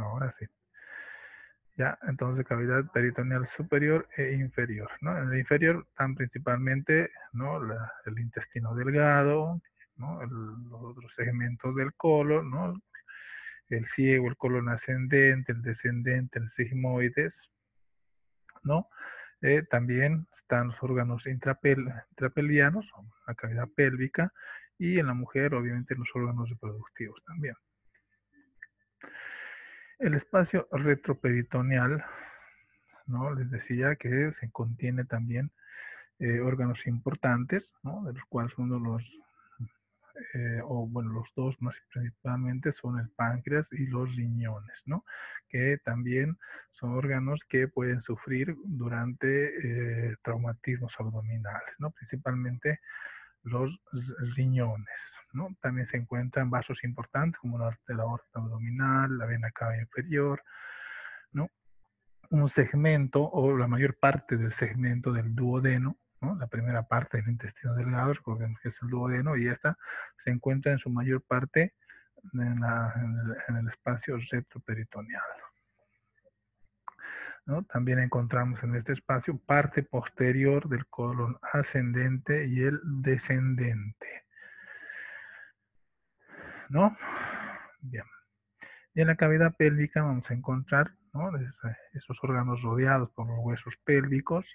Ahora sí. Ya, entonces cavidad peritoneal superior e inferior, ¿no? En el inferior están principalmente, ¿no? El intestino delgado, ¿no? Los otros segmentos del colon, ¿no? El ciego, el colon ascendente, el descendente, el sigmoides, ¿no? También están los órganos intrapelvianos, la cavidad pélvica, y en la mujer, obviamente, los órganos reproductivos también. El espacio retroperitoneal, ¿no? Les decía que se contiene también órganos importantes, ¿no? De los cuales uno de los, los dos más principalmente son el páncreas y los riñones, ¿no? Que también son órganos que pueden sufrir durante traumatismos abdominales, ¿no? Principalmente los riñones, ¿no? También se encuentran vasos importantes como la aorta abdominal, la vena cava inferior, ¿no? Un segmento o la mayor parte del segmento del duodeno, ¿no? La primera parte del intestino delgado, recordemos que es el duodeno, y esta se encuentra en su mayor parte en el espacio retroperitoneal, ¿no? También encontramos en este espacio parte posterior del colon ascendente y el descendente, ¿no? Bien. Y en la cavidad pélvica vamos a encontrar, ¿no? Esos órganos rodeados por los huesos pélvicos,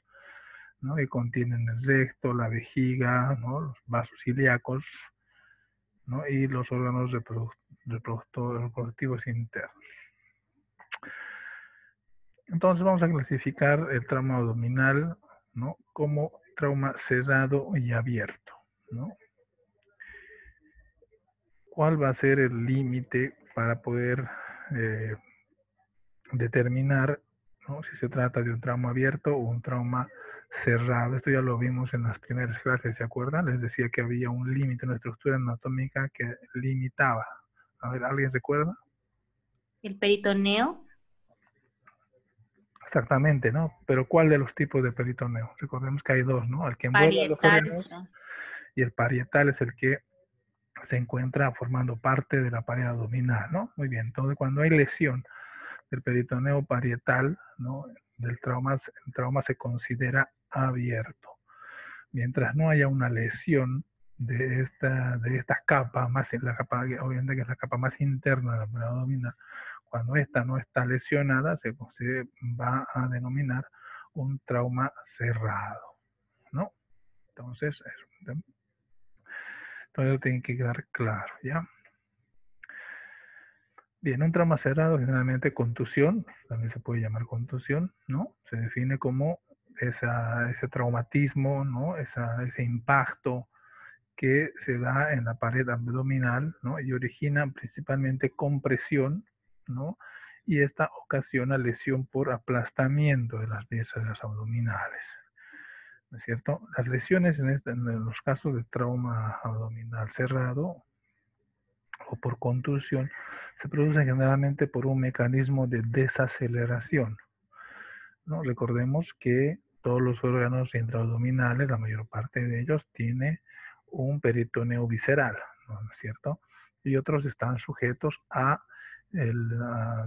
¿no? Que contienen el recto, la vejiga, ¿no? Los vasos ilíacos, ¿no? Y los órganos reproductivos internos. Entonces vamos a clasificar el trauma abdominal, ¿no? Como trauma cerrado y abierto, ¿no? ¿Cuál va a ser el límite para poder determinar, ¿no? Si se trata de un trauma abierto o un trauma cerrado? Esto ya lo vimos en las primeras clases, ¿se acuerdan? Les decía que había un límite en la estructura anatómica que limitaba. A ver, ¿alguien recuerda? El peritoneo. Exactamente, ¿no? Pero ¿cuál de los tipos de peritoneo? Recordemos que hay dos, ¿no? El que envuelve a los Parietal. órganos y el parietal es el que se encuentra formando parte de la pared abdominal, ¿no? Muy bien, entonces cuando hay lesión del peritoneo parietal, ¿no? El trauma se considera abierto. Mientras no haya una lesión de esta capa, la capa, obviamente que es la capa más interna de la pared abdominal, cuando esta no está lesionada, se va a denominar un trauma cerrado, ¿no? Entonces, eso tiene que quedar claro, ¿ya? Bien, un trauma cerrado, generalmente contusión, también se puede llamar contusión, ¿no? Se define como ese traumatismo, ¿no? Ese impacto que se da en la pared abdominal, ¿no? Y origina principalmente compresión, ¿no? Y esta ocasiona lesión por aplastamiento de las vísceras abdominales, ¿no es cierto? Las lesiones en los casos de trauma abdominal cerrado o por contusión se producen generalmente por un mecanismo de desaceleración, ¿no? Recordemos que todos los órganos intraabdominales, la mayor parte de ellos, tiene un peritoneo visceral, ¿no es cierto? Y otros están sujetos a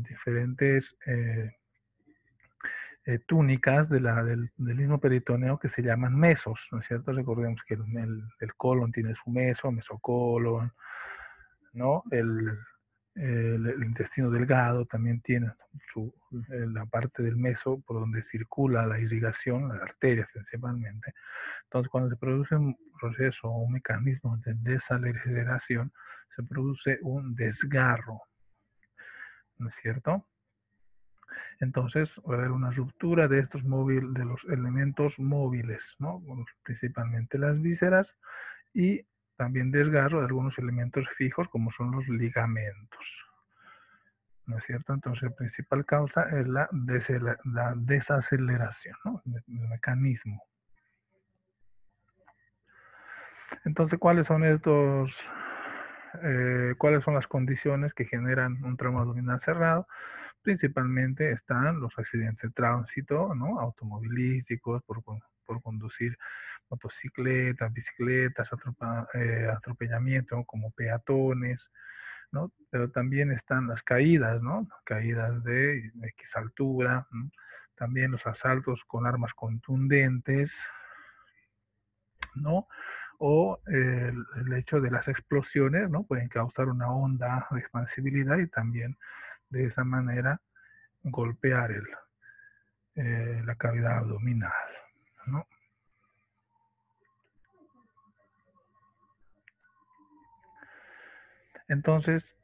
diferentes túnicas del mismo peritoneo que se llaman mesos, ¿no es cierto? Recordemos que el colon tiene su mesocolon, ¿no? El intestino delgado también tiene la parte del meso por donde circula la irrigación, las arterias principalmente. Entonces, cuando se produce un proceso o un mecanismo de desaceleración, se produce un desgarro, ¿no es cierto? Entonces, va a haber una ruptura de de los elementos móviles, ¿no? Principalmente las vísceras, y también desgarro de algunos elementos fijos como son los ligamentos, ¿no es cierto? Entonces, la principal causa es la desaceleración, ¿no? El mecanismo. Entonces, ¿cuáles son las condiciones que generan un trauma abdominal cerrado? Principalmente están los accidentes de tránsito, ¿no? Automovilísticos, por conducir motocicletas, bicicletas, atropellamiento, ¿no? Como peatones, ¿no? Pero también están las caídas, ¿no? Caídas de X altura, ¿no? También los asaltos con armas contundentes, ¿no? O el hecho de las explosiones, ¿no? Pueden causar una onda de expansibilidad y también de esa manera golpear la cavidad abdominal, ¿no? Entonces,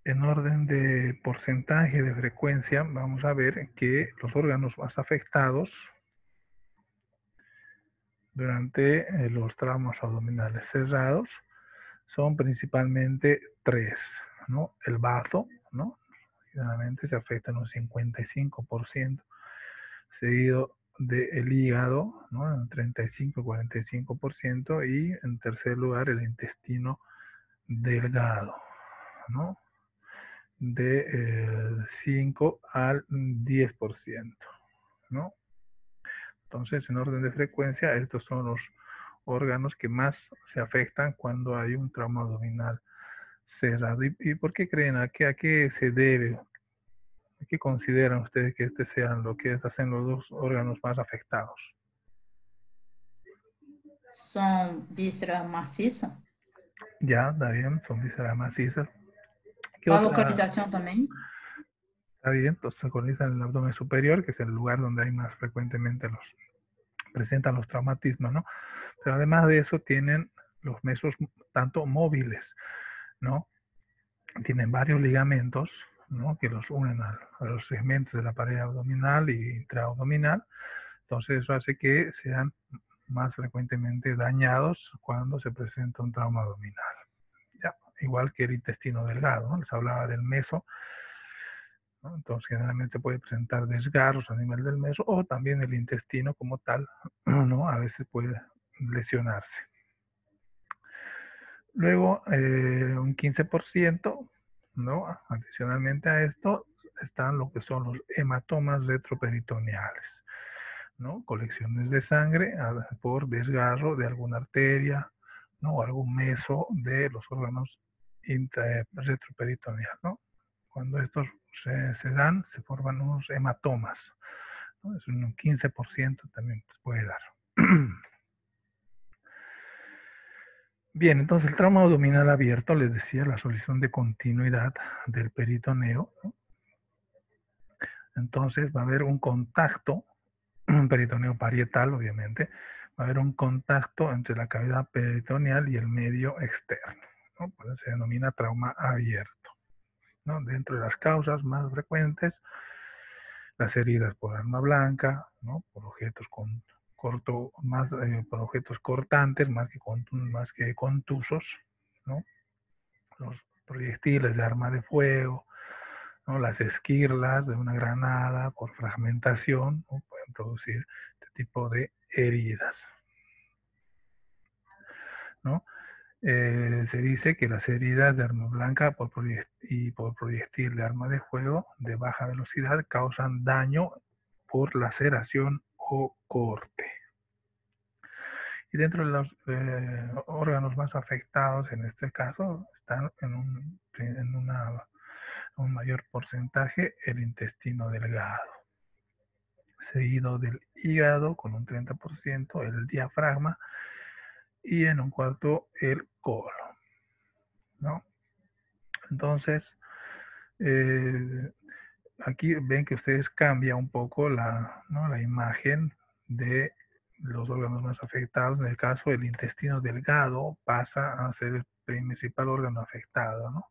en orden de porcentaje de frecuencia, vamos a ver que los órganos más afectados durante los traumas abdominales cerrados son principalmente tres, ¿no? El bazo, ¿no? Generalmente se afecta en un 55%, seguido del hígado, ¿no? En 35-45%, y en tercer lugar el intestino delgado, ¿no? De 5 al 10%, ¿no? Entonces, en orden de frecuencia, estos son los órganos que más se afectan cuando hay un trauma abdominal cerrado. ¿Y por qué creen? A qué se debe? ¿A qué consideran ustedes que sean lo que hacen los dos órganos más afectados? Son vísceras macizas. Ya, está bien, son vísceras macizas. ¿Qué A otra? localización también. Está bien, entonces se localiza en el abdomen superior, que es el lugar donde hay más frecuentemente presentan los traumatismos, ¿no? Pero además de eso tienen los mesos tanto móviles, ¿no? Tienen varios ligamentos, ¿no? Que los unen a los segmentos de la pared abdominal y intraabdominal. Entonces eso hace que sean más frecuentemente dañados cuando se presenta un trauma abdominal. Ya, igual que el intestino delgado, ¿no? Les hablaba del meso, ¿no? Entonces generalmente puede presentar desgarros a nivel del meso, o también el intestino como tal, ¿no? A veces puede lesionarse. Luego, un 15%, ¿no? Adicionalmente a esto, están lo que son los hematomas retroperitoneales, ¿no? Colecciones de sangre por desgarro de alguna arteria, ¿no? O algún meso de los órganos retroperitoneales, ¿no? Cuando estos se dan, se forman unos hematomas, ¿no? Es un 15% también puede dar. Bien, entonces el trauma abdominal abierto, les decía, la solución de continuidad del peritoneo, ¿no? Entonces va a haber un contacto, un peritoneo parietal, obviamente, va a haber un contacto entre la cavidad peritoneal y el medio externo, ¿no? Por eso se denomina trauma abierto, ¿no? Dentro de las causas más frecuentes, las heridas por arma blanca, ¿no? Por objetos por objetos cortantes, más que contusos, ¿no? Los proyectiles de arma de fuego, ¿no? Las esquirlas de una granada por fragmentación, ¿no? Pueden producir este tipo de heridas, ¿no? Se dice que las heridas de arma blanca y por proyectil de arma de fuego de baja velocidad causan daño por laceración o corte. Y dentro de los órganos más afectados en este caso están en un mayor porcentaje el intestino delgado, seguido del hígado con un 30%, el diafragma, y en un cuarto el colon, ¿no? Entonces, aquí ven que ustedes cambian un poco ¿no? la imagen de los órganos más afectados. En el caso del intestino delgado pasa a ser el principal órgano afectado, ¿no?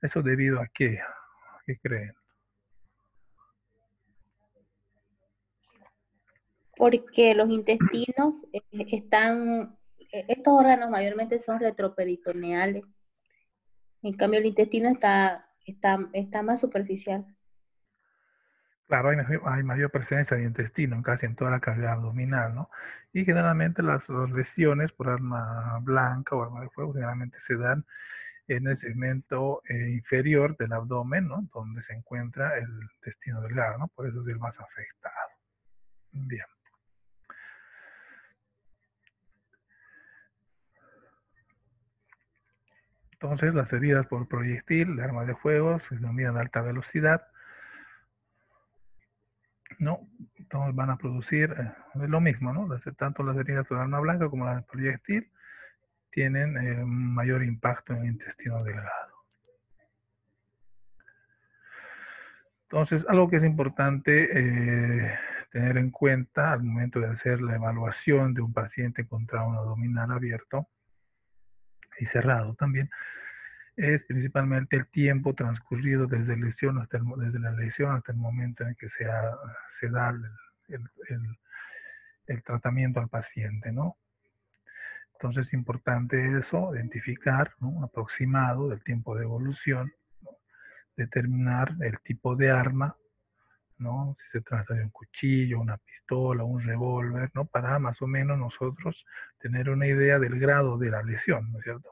¿Eso debido a qué? ¿Qué creen? Porque los intestinos estos órganos mayormente son retroperitoneales. En cambio, el intestino está más superficial. Claro, hay mayor presencia de intestino en casi en toda la cavidad abdominal, ¿no? Y generalmente las lesiones por arma blanca o arma de fuego generalmente se dan en el segmento inferior del abdomen, ¿no? Donde se encuentra el intestino delgado, ¿no? Por eso es el más afectado. Bien. Entonces, las heridas por proyectil de arma de fuego se denominan de alta velocidad, ¿no? Entonces van a producir lo mismo, ¿no? Tanto las heridas por arma blanca como las de proyectil tienen mayor impacto en el intestino delgado. Entonces, algo que es importante tener en cuenta al momento de hacer la evaluación de un paciente con trauma abdominal abierto y cerrado también, es principalmente el tiempo transcurrido desde la lesión hasta el momento en que se da el tratamiento al paciente, ¿no? Entonces es importante eso, identificar, ¿no?, un aproximado del tiempo de evolución, ¿no?, determinar el tipo de arma, ¿no?, si se trata de un cuchillo, una pistola, un revólver, ¿no?, para más o menos nosotros tener una idea del grado de la lesión, ¿no es cierto?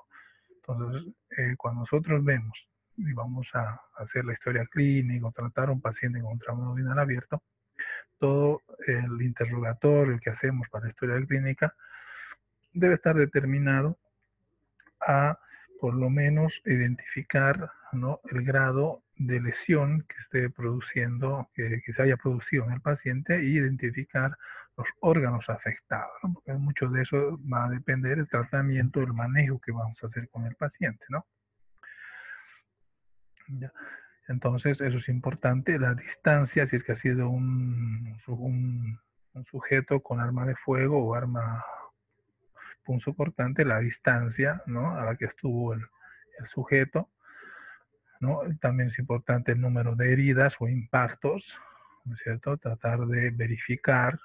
Entonces, cuando nosotros vemos y vamos a hacer la historia clínica o tratar a un paciente con trauma abdominal abierto, todo el interrogatorio que hacemos para la historia clínica debe estar determinado a por lo menos identificar, ¿no?, el grado de lesión que esté produciendo, que se haya producido en el paciente, y identificar los órganos afectados, ¿no?, porque mucho de eso va a depender del tratamiento, el manejo que vamos a hacer con el paciente, ¿no? ¿Ya? Entonces, eso es importante. La distancia, si es que ha sido un sujeto con arma de fuego o arma punzocortante, la distancia, ¿no?, a la que estuvo el sujeto, ¿no? También es importante el número de heridas o impactos, ¿no es cierto? Tratar de verificar,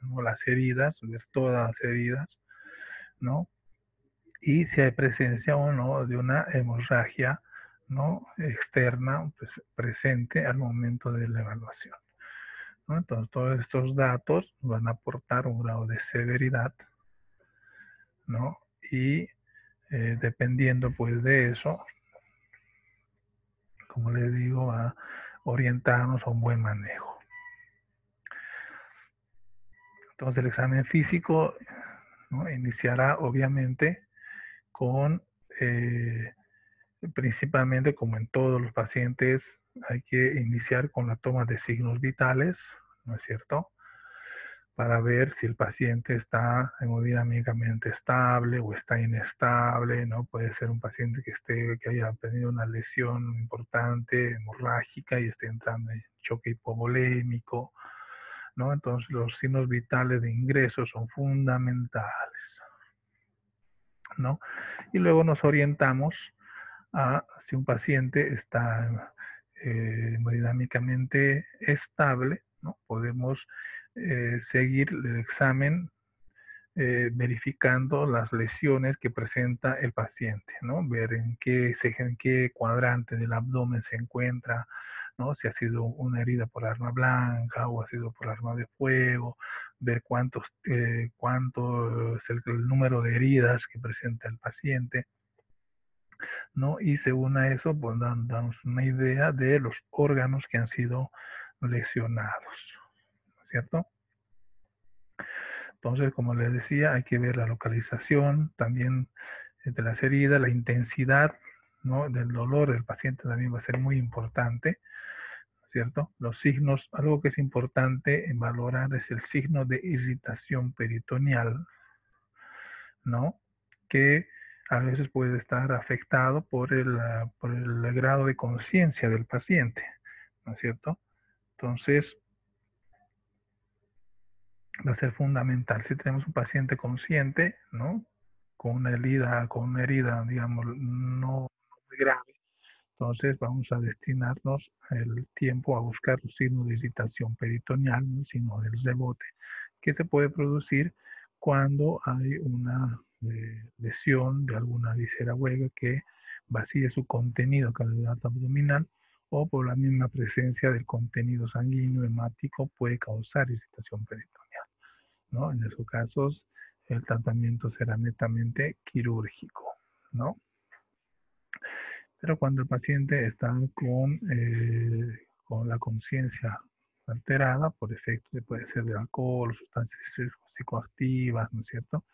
¿no?, las heridas, ver todas las heridas, ¿no? Y si hay presencia o no de una hemorragia, ¿no?, externa, pues, presente al momento de la evaluación, ¿no? Entonces, todos estos datos van a aportar un grado de severidad, ¿no? Y dependiendo, pues, de eso, como les digo, a orientarnos a un buen manejo. Entonces, el examen físico, ¿no?, iniciará obviamente con, principalmente, como en todos los pacientes, hay que iniciar con la toma de signos vitales, ¿no es cierto?, para ver si el paciente está hemodinámicamente estable o está inestable, ¿no? Puede ser un paciente que haya tenido una lesión importante, hemorrágica, y esté entrando en choque hipovolémico, ¿no? Entonces, los signos vitales de ingreso son fundamentales, ¿no? Y luego nos orientamos a si un paciente está hemodinámicamente estable, ¿no? Podemos seguir el examen verificando las lesiones que presenta el paciente, ¿no? Ver en qué cuadrante del abdomen se encuentra, ¿no? Si ha sido una herida por arma blanca o ha sido por arma de fuego, ver cuánto es el número de heridas que presenta el paciente, ¿no? Y según a eso, pues damos una idea de los órganos que han sido lesionados, ¿no es cierto? Entonces, como les decía, hay que ver la localización también de las heridas, la intensidad, ¿no?, del dolor del paciente también va a ser muy importante, ¿cierto? Los signos, algo que es importante en valorar es el signo de irritación peritoneal, ¿no?, que a veces puede estar afectado por el grado de conciencia del paciente, ¿no es cierto? Entonces, va a ser fundamental. Si tenemos un paciente consciente, ¿no?, con una herida, digamos, no muy grave, entonces vamos a destinarnos el tiempo a buscar los signos de irritación peritoneal, ¿no?, el signo del rebote, que se puede producir cuando hay una lesión de alguna visera hueca que vacíe su contenido carbohidrato abdominal, o por la misma presencia del contenido sanguíneo hemático puede causar irritación peritoneal, ¿no? En esos casos, el tratamiento será netamente quirúrgico, ¿no? Pero cuando el paciente está con la conciencia alterada por efectos, puede ser de alcohol, sustancias psicoactivas, ¿no es cierto?,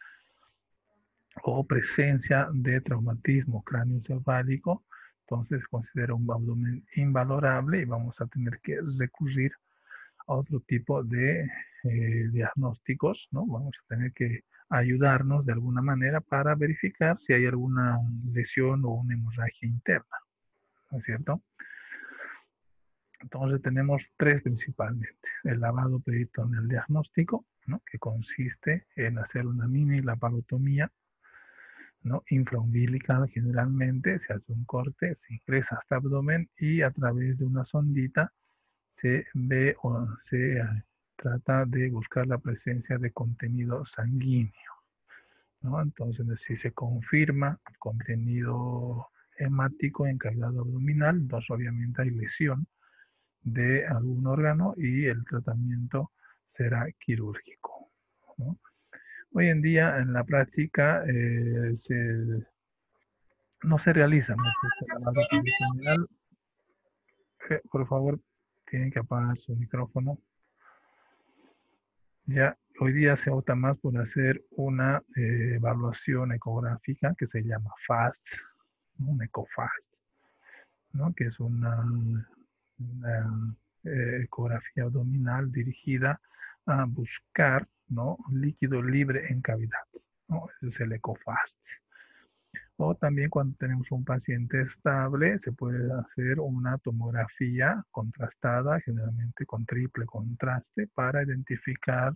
o presencia de traumatismo cráneoencefálico, entonces considera un abdomen invalorable y vamos a tener que recurrir a otro tipo de diagnósticos, ¿no? Vamos a tener que ayudarnos de alguna manera para verificar si hay alguna lesión o una hemorragia interna, ¿no es cierto? Entonces tenemos tres principalmente. El lavado peritoneal diagnóstico, ¿no? Que consiste en hacer una mini laparotomía, ¿no? Infraumbilical generalmente, se hace un corte, se ingresa hasta abdomen y a través de una sondita se ve o se trata de buscar la presencia de contenido sanguíneo, ¿no? Entonces, si se confirma contenido hemático en cavidad abdominal, entonces obviamente hay lesión de algún órgano y el tratamiento será quirúrgico, ¿no? Hoy en día en la práctica no se realiza mucho este lavado peritoneal. Por favor, tienen que apagar su micrófono. Ya hoy día se opta más por hacer una evaluación ecográfica que se llama FAST, ¿no? Un EcoFast, ¿no? Que es una ecografía abdominal dirigida a buscar, ¿no? Líquido libre en cavidad, ¿no? Ese es el EcoFast. O también cuando tenemos un paciente estable, se puede hacer una tomografía contrastada, generalmente con triple contraste, para identificar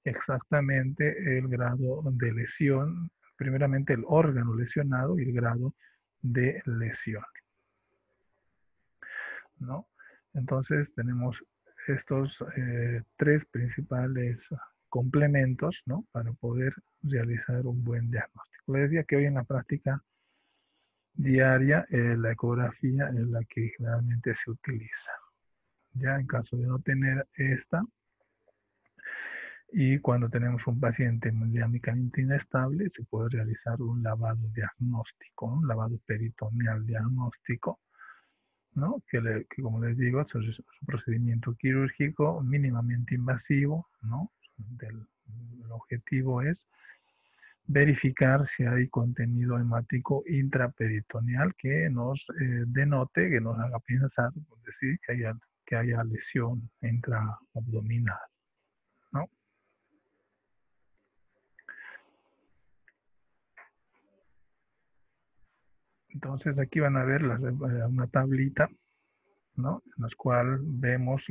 exactamente el grado de lesión, primeramente el órgano lesionado y el grado de lesión, ¿no? Entonces tenemos estos tres principales complementos, ¿no? Para poder realizar un buen diagnóstico. Les decía que hoy en la práctica diaria, la ecografía es la que generalmente se utiliza. Ya en caso de no tener esta, y cuando tenemos un paciente hemodinámicamente inestable, se puede realizar un lavado diagnóstico, un lavado peritoneal diagnóstico, ¿no? Que como les digo, es un procedimiento quirúrgico mínimamente invasivo, ¿no? El objetivo es verificar si hay contenido hemático intraperitoneal que nos denote, que nos haga pensar, por decir, que haya lesión intraabdominal, ¿no? Entonces aquí van a ver una tablita, ¿no? En la cual vemos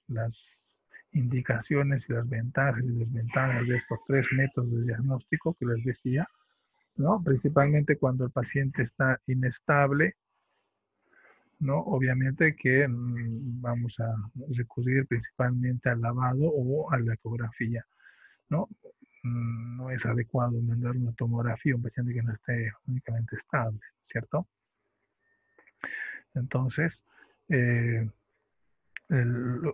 las indicaciones y las ventajas y desventajas de estos tres métodos de diagnóstico que les decía, ¿no? Principalmente cuando el paciente está inestable, ¿no? Obviamente que vamos a recurrir principalmente al lavado o a la ecografía, ¿no? No es adecuado mandar una tomografía a un paciente que no esté únicamente estable, ¿cierto? Entonces,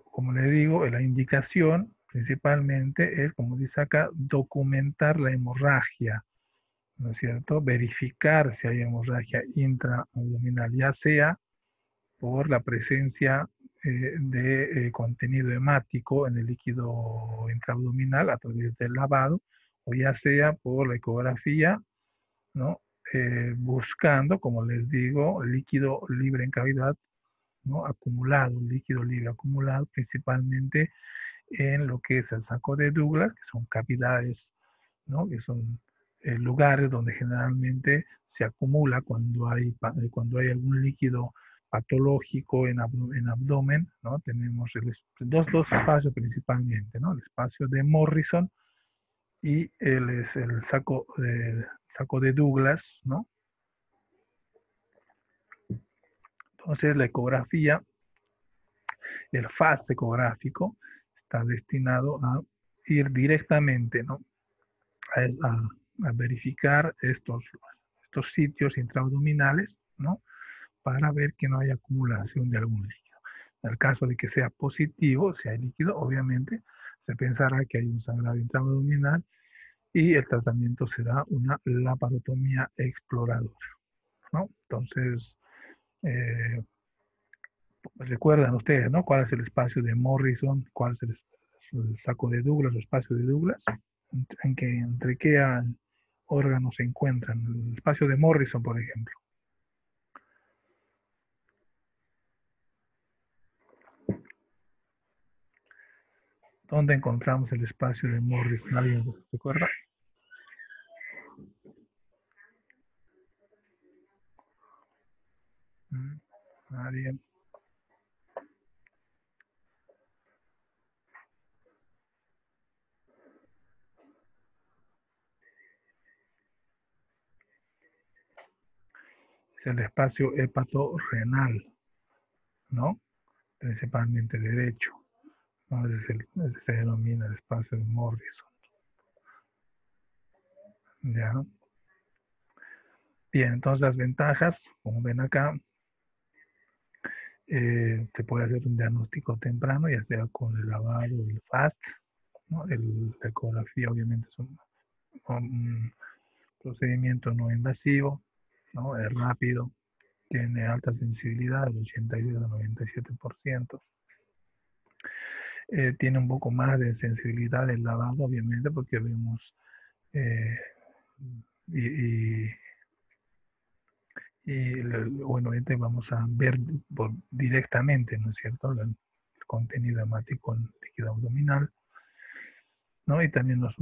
como le digo, la indicación principalmente es, como dice acá, documentar la hemorragia, ¿no es cierto? Verificar si hay hemorragia intraabdominal, ya sea por la presencia de contenido hemático en el líquido intraabdominal a través del lavado, o ya sea por la ecografía, ¿no? Buscando, como les digo, líquido libre en cavidad, ¿no? Acumulado, líquido libre acumulado, principalmente en lo que es el saco de Douglas, que son cavidades, ¿no? Que son lugares donde generalmente se acumula cuando hay algún líquido patológico en abdomen, ¿no? Tenemos dos espacios principalmente, ¿no? El espacio de Morrison y el saco de Douglas, ¿no? Entonces la ecografía, el FAST ecográfico, está destinado a ir directamente, ¿no? a verificar estos sitios intraabdominales, ¿no? Para ver que no haya acumulación de algún líquido. En el caso de que sea positivo, si hay líquido, obviamente se pensará que hay un sangrado intraabdominal y el tratamiento será una laparotomía exploradora, ¿no? Entonces, recuerdan ustedes, ¿no? ¿Cuál es el espacio de Morrison? ¿Cuál es el saco de Douglas, el espacio de Douglas? ¿Entre qué órgano se encuentra? En el espacio de Morrison, por ejemplo. ¿Dónde encontramos el espacio de Morrison? ¿Alguien se acuerda? Nadie. Es el espacio hepatorrenal, ¿no? Principalmente derecho, ¿no? Ese se denomina el espacio de Morrison. ¿Ya? Bien, entonces las ventajas, como ven acá, se puede hacer un diagnóstico temprano, ya sea con el lavado, el FAST, ¿no? La ecografía obviamente es un procedimiento no invasivo, ¿no? Es rápido, tiene alta sensibilidad, del 82 al 97%. Tiene un poco más de sensibilidad el lavado, obviamente, porque vemos bueno, vamos a ver directamente, ¿no es cierto?, el contenido hemático en líquido abdominal, ¿no? Y también nos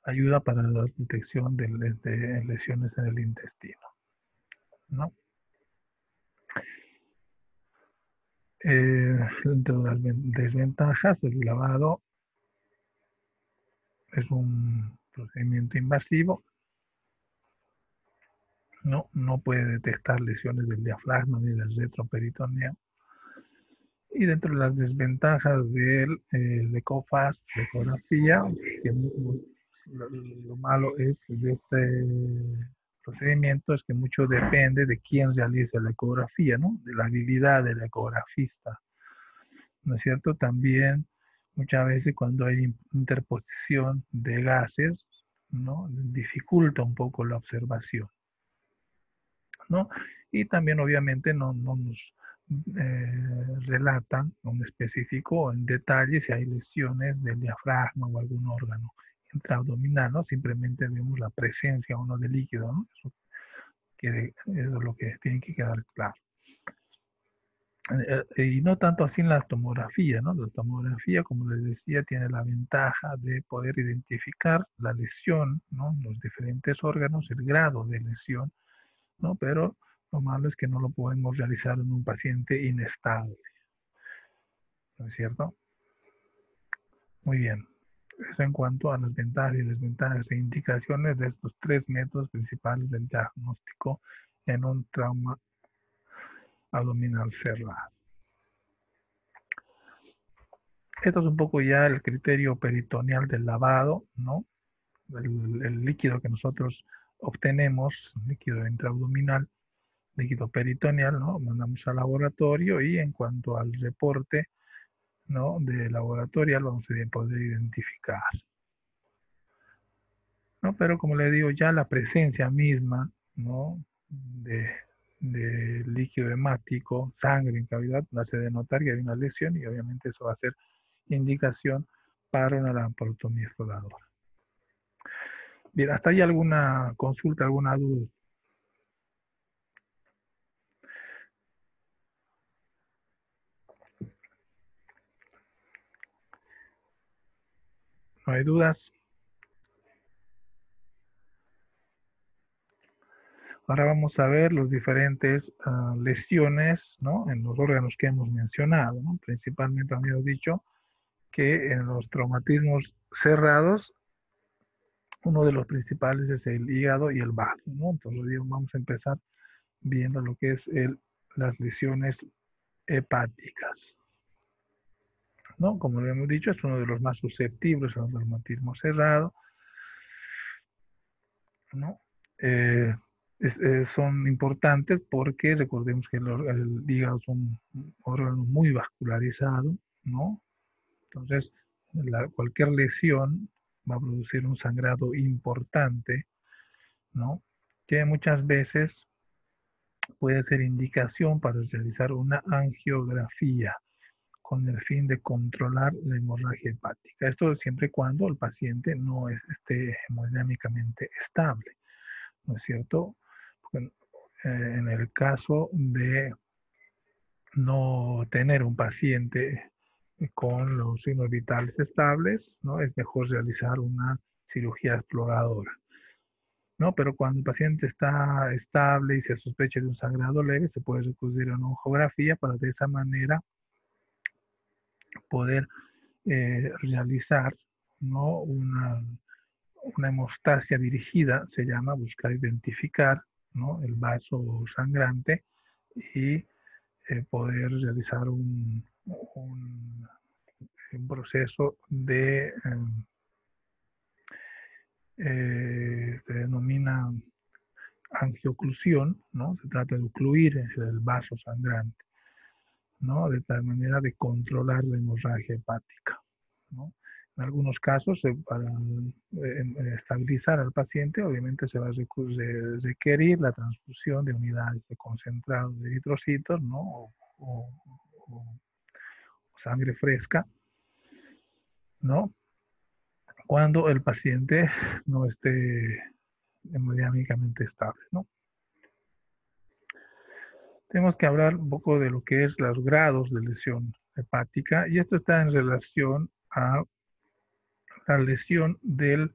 ayuda para la detección de lesiones en el intestino, ¿no? Entre las desventajas, el lavado es un procedimiento invasivo, no puede detectar lesiones del diafragma ni del retroperitoneo. Y dentro de las desventajas del EcoFast, la ecografía, que lo malo es de este procedimiento es que mucho depende de quién realice la ecografía, ¿no? De la habilidad del ecografista, ¿no es cierto? También muchas veces cuando hay interposición de gases, ¿no? Dificulta un poco la observación, ¿no? Y también obviamente no nos relatan en específico o en detalle si hay lesiones del diafragma o algún órgano intraabdominal, ¿no? Simplemente vemos la presencia o no de líquido, ¿no? Eso es lo que tiene que quedar claro. Y no tanto así en la tomografía, ¿no? La tomografía, como les decía, tiene la ventaja de poder identificar la lesión, ¿no? Los diferentes órganos, el grado de lesión, ¿no? Pero lo malo es que no lo podemos realizar en un paciente inestable, ¿no es cierto? Muy bien. Eso en cuanto a las ventajas y desventajas e indicaciones de estos tres métodos principales del diagnóstico en un trauma abdominal cerrado. Esto es un poco ya el criterio peritoneal del lavado, ¿no? El líquido que nosotros obtenemos, líquido intraabdominal, líquido peritoneal, ¿no? Mandamos al laboratorio y en cuanto al reporte, ¿no? De laboratorial vamos a poder identificar, ¿no? Pero como le digo, ya la presencia misma, ¿no? de líquido hemático, sangre en cavidad, hace denotar que hay una lesión y obviamente eso va a ser indicación para una laparotomía exploradora. Bien, ¿hasta ahí alguna consulta, alguna duda? ¿No hay dudas? Ahora vamos a ver los diferentes lesiones, ¿no? En los órganos que hemos mencionado, ¿no? Principalmente habíamos dicho que en los traumatismos cerrados, uno de los principales es el hígado y el bazo, ¿no? Entonces vamos a empezar viendo lo que es las lesiones hepáticas, ¿no? Como lo hemos dicho, es uno de los más susceptibles a un traumatismo cerrado, ¿no? Son importantes porque recordemos que el hígado es un órgano muy vascularizado, ¿no? Entonces, cualquier lesión va a producir un sangrado importante, ¿no? Que muchas veces puede ser indicación para realizar una angiografía, con el fin de controlar la hemorragia hepática. Esto siempre y cuando el paciente no esté hemodinámicamente estable, ¿no es cierto? Porque, en el caso de no tener un paciente con los signos vitales estables, ¿no? Es mejor realizar una cirugía exploradora, ¿no? Pero cuando el paciente está estable y se sospecha de un sangrado leve, se puede recurrir a una ojografía para de esa manera poder realizar, ¿no? Una hemostasia dirigida, se llama, buscar identificar, ¿no? El vaso sangrante y poder realizar un proceso de, se denomina angioclusión, ¿no? Se trata de ocluir el vaso sangrante, ¿no? De tal manera de controlar la hemorragia hepática, ¿no? En algunos casos, para estabilizar al paciente, obviamente se va a requerir la transfusión de unidades de concentrado de eritrocitos, ¿no? O sangre fresca, ¿no? Cuando el paciente no esté hemodinámicamente estable, ¿no? Tenemos que hablar un poco de lo que es los grados de lesión hepática, y esto está en relación a la lesión de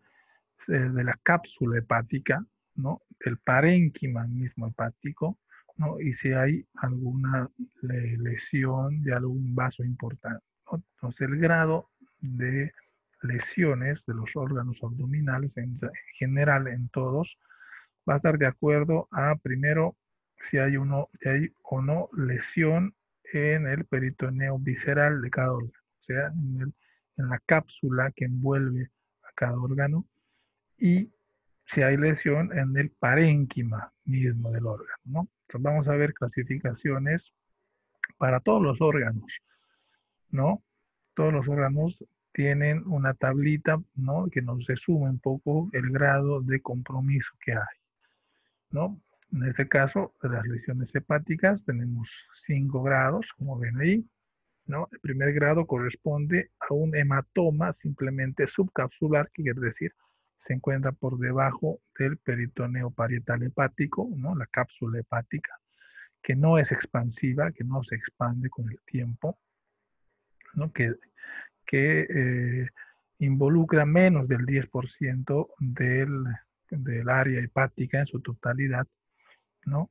la cápsula hepática, ¿no? Del parénquima mismo hepático, ¿no? Y si hay alguna lesión de algún vaso importante, ¿no? Entonces, el grado de lesiones de los órganos abdominales en general en todos va a estar de acuerdo a, primero, si hay o no lesión en el peritoneo visceral de cada órgano, o sea, en la cápsula que envuelve a cada órgano, y si hay lesión en el parénquima mismo del órgano, ¿no? Entonces vamos a ver clasificaciones para todos los órganos, ¿no? Todos los órganos tienen una tablita, ¿no? Que nos resume un poco el grado de compromiso que hay, ¿no? En este caso, de las lesiones hepáticas tenemos 5 grados, como ven ahí, ¿no? El primer grado corresponde a un hematoma simplemente subcapsular, que quiere decir se encuentra por debajo del peritoneo parietal hepático, ¿no? La cápsula hepática, que no es expansiva, que no se expande con el tiempo, ¿no? Que involucra menos del 10% del área hepática en su totalidad, ¿no?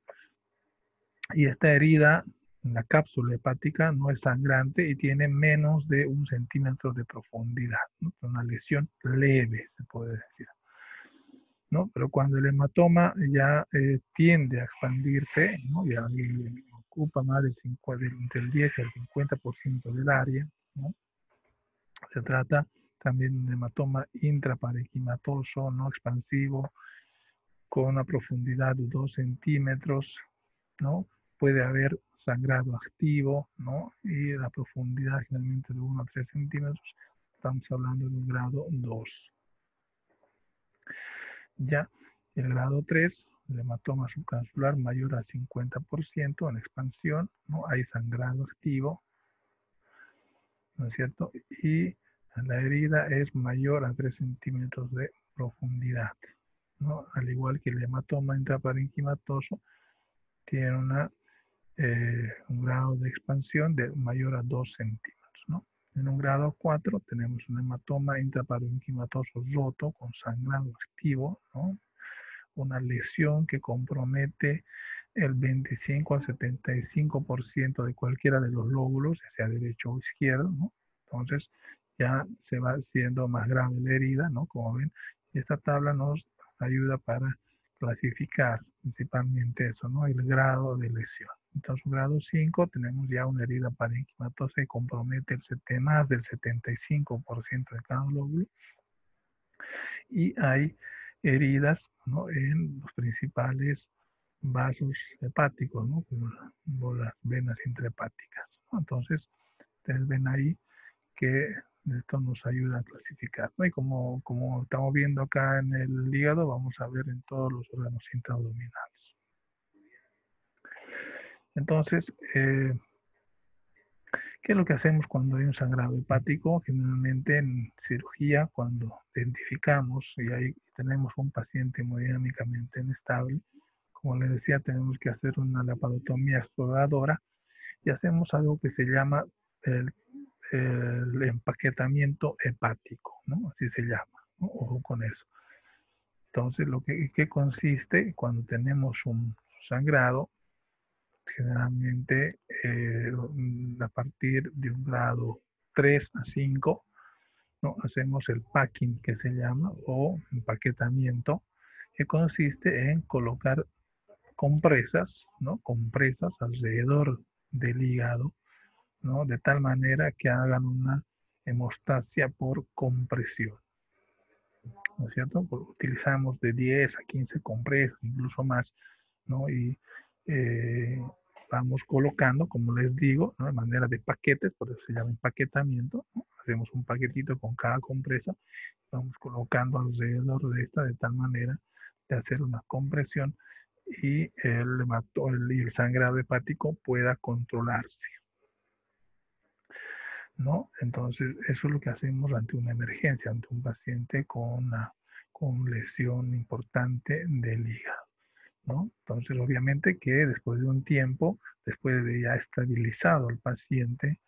Y esta herida en la cápsula hepática no es sangrante y tiene menos de 1 centímetro de profundidad, ¿no? Una lesión leve, se puede decir, ¿no? Pero cuando el hematoma ya tiende a expandirse, ¿no? Ya ocupa más entre el 10 y el 50% del área, ¿no? Se trata también de un hematoma intraparenquimatoso, no expansivo, con una profundidad de 2 centímetros, ¿no? Puede haber sangrado activo, ¿no? Y la profundidad generalmente de 1 a 3 centímetros. Estamos hablando de un grado 2. Ya el grado 3, el hematoma subcapsular mayor al 50% en expansión, ¿no? Hay sangrado activo, ¿no es cierto? Y la herida es mayor a 3 centímetros de profundidad, ¿no? Al igual que el hematoma intraparenquimatoso, tiene un grado de expansión de mayor a 2 centímetros, ¿no? En un grado 4 tenemos un hematoma intraparenquimatoso roto con sangrado activo, ¿no? Una lesión que compromete el 25 al 75% de cualquiera de los lóbulos, ya sea derecho o izquierdo, ¿no? Entonces ya se va siendo más grave la herida, ¿no? Como ven, esta tabla nos ayuda para clasificar principalmente eso, ¿no? El grado de lesión. Entonces, grado 5 tenemos ya una herida parenquimatosa que compromete más del 75% de cada lóbulo. Y hay heridas, ¿no? En los principales vasos hepáticos, ¿no? Como las venas intrahepáticas, ¿no? Entonces, ustedes ven ahí que esto nos ayuda a clasificar, ¿no? Y como estamos viendo acá en el hígado, vamos a ver en todos los órganos intraabdominales. ¿Qué es lo que hacemos cuando hay un sangrado hepático? Generalmente en cirugía, cuando identificamos y ahí tenemos un paciente hemodinámicamente inestable, como les decía, tenemos que hacer una laparotomía exploradora y hacemos algo que se llama el, el empaquetamiento hepático, ¿no? Así se llama, ¿no? Ojo con eso. Entonces, ¿qué consiste cuando tenemos un sangrado? Generalmente a partir de un grado 3 a 5, ¿no? Hacemos el packing que se llama o empaquetamiento, que consiste en colocar compresas, ¿no? Compresas alrededor del hígado, ¿no? De tal manera que hagan una hemostasia por compresión, ¿no es cierto? Utilizamos de 10 a 15 compresas, incluso más, ¿no? Y eh, vamos colocando, como les digo, ¿no? De manera de paquetes, por eso se llama empaquetamiento, ¿no? Hacemos un paquetito con cada compresa, vamos colocando alrededor de esta de tal manera de hacer una compresión y el sangrado hepático pueda controlarse, ¿no? Entonces, eso es lo que hacemos ante una emergencia, ante un paciente con lesión importante del hígado, ¿no? Entonces, obviamente que después de un tiempo, después de ya estabilizado el paciente,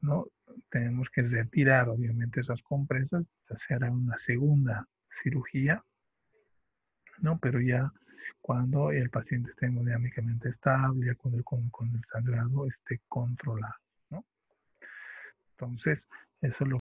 ¿no? Tenemos que retirar, obviamente, esas compresas, hacer una segunda cirugía, ¿no? Pero ya cuando el paciente esté hemodinámicamente estable, ya con el sangrado esté controlado, ¿no? Entonces, eso es lo